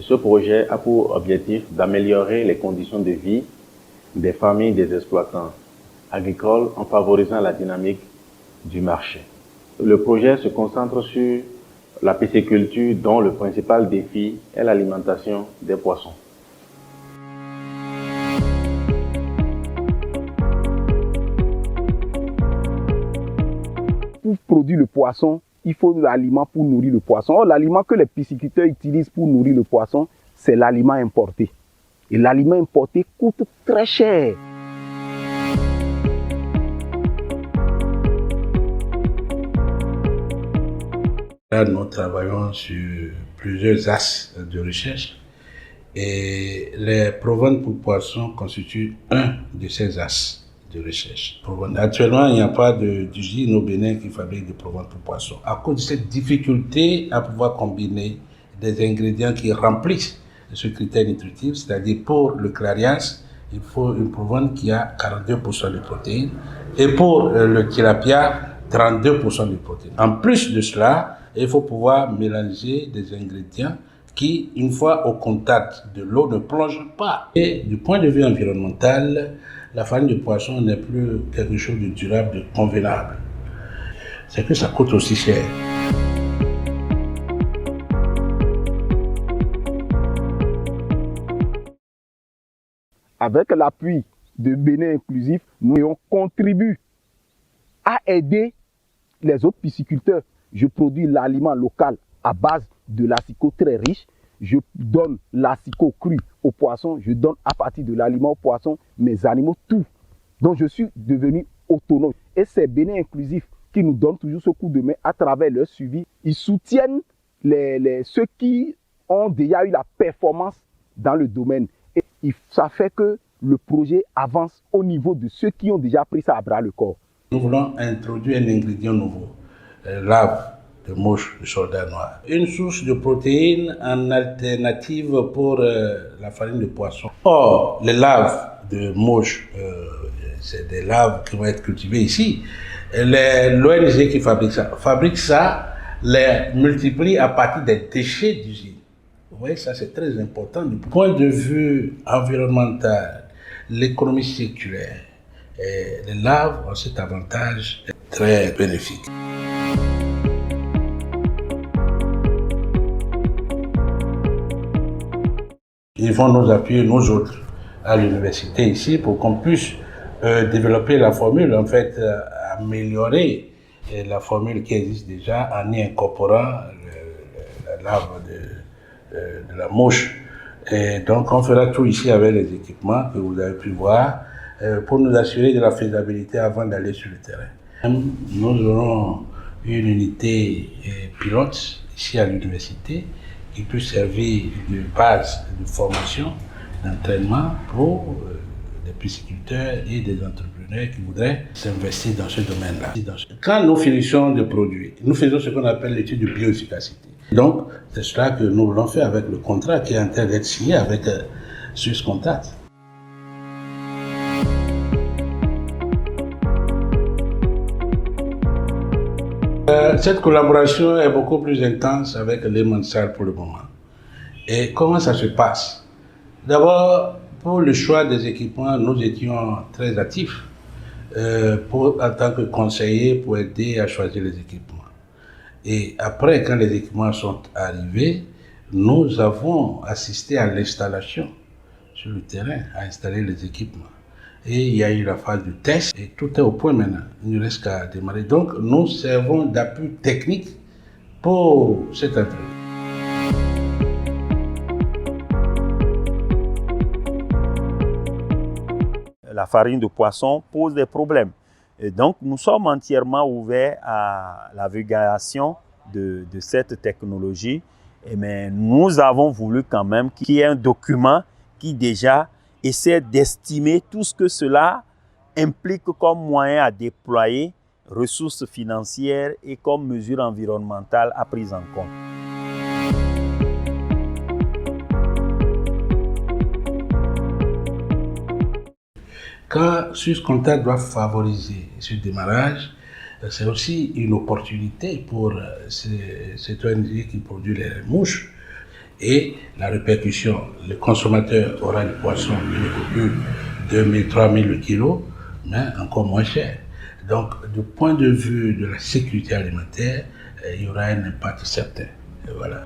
Ce projet a pour objectif d'améliorer les conditions de vie des familles des exploitants agricoles en favorisant la dynamique du marché. Le projet se concentre sur la pisciculture dont le principal défi est l'alimentation des poissons. Pour produire le poisson, il faut de l'aliment pour nourrir le poisson. Or, l'aliment que les pisciculteurs utilisent pour nourrir le poisson, c'est l'aliment importé. Et l'aliment importé coûte très cher. Là, nous travaillons sur plusieurs axes de recherche et les proventes pour poissons constituent un de ces axes de recherche. Actuellement, il n'y a pas d'usine au Bénin qui fabrique des proventes pour poissons. À cause de cette difficulté à pouvoir combiner des ingrédients qui remplissent ce critère nutritif, c'est-à-dire pour le clarias, il faut une provente qui a 42% de protéines et pour le tilapia, 32% de protéines. En plus de cela, il faut pouvoir mélanger des ingrédients qui, une fois au contact de l'eau, ne plongent pas. Et du point de vue environnemental, la farine de poisson n'est plus quelque chose de durable, de convenable. C'est que ça coûte aussi cher. Avec l'appui de Bénin Inclusif, nous contribuons à aider les autres pisciculteurs. Je produis l'aliment local à base de l'assicot très riche. Je donne l'assicot cru aux poissons. Je donne à partir de l'aliment aux poissons, mes animaux, tout. Donc je suis devenu autonome. Et c'est Bénin Inclusif qui nous donne toujours ce coup de main à travers leur suivi. Ils soutiennent ceux qui ont déjà eu la performance dans le domaine. Et ça fait que le projet avance au niveau de ceux qui ont déjà pris ça à bras le corps. Nous voulons introduire un ingrédient nouveau, lave de mouche de soldat noir. Une source de protéines en alternative pour la farine de poisson. Or, les laves de mouche, c'est des laves qui vont être cultivées ici. L'ONG qui fabrique ça, les multiplie à partir des déchets d'usine. Vous voyez, ça c'est très important. Du point de vue environnemental, l'économie circulaire, les laves ont cet avantage très bénéfique. Ils vont nous appuyer, nous autres, à l'université ici, pour qu'on puisse développer la formule, en fait, améliorer la formule qui existe déjà en y incorporant la lave de la mouche. Et donc, on fera tout ici avec les équipements que vous avez pu voir pour nous assurer de la faisabilité avant d'aller sur le terrain. Nous aurons une unité pilote ici à l'université qui peut servir de base de formation, d'entraînement pour des pisciculteurs et des entrepreneurs qui voudraient s'investir dans ce domaine-là. Quand nous finissons de produire, nous faisons ce qu'on appelle l'étude de bioefficacité. Donc, c'est cela que nous voulons faire avec le contrat qui est en train d'être signé avec Swisscontact. Cette collaboration est beaucoup plus intense avec les Mansal pour le moment. Et comment ça se passe? D'abord, pour le choix des équipements, nous étions très actifs en tant que conseillers pour aider à choisir les équipements. Et après, quand les équipements sont arrivés, nous avons assisté à l'installation sur le terrain, à installer les équipements. Et il y a eu la phase de test et tout est au point maintenant. Il ne reste qu'à démarrer. Donc, nous servons d'appui technique pour cette entreprise. La farine de poisson pose des problèmes. Et donc, nous sommes entièrement ouverts à la vulgarisation de cette technologie. Mais nous avons voulu quand même qu'il y ait un document qui déjà essaie d'estimer tout ce que cela implique comme moyen à déployer, ressources financières et comme mesures environnementales à prise en compte. Quand Swisscontact doit favoriser ce démarrage, c'est aussi une opportunité pour cette ONG qui produit les mouches. Et la répercussion, le consommateur aura du poisson qui ne coûte plus 2000, 3000 le kilo, mais encore moins cher. Donc, du point de vue de la sécurité alimentaire, il y aura un impact certain. Et voilà.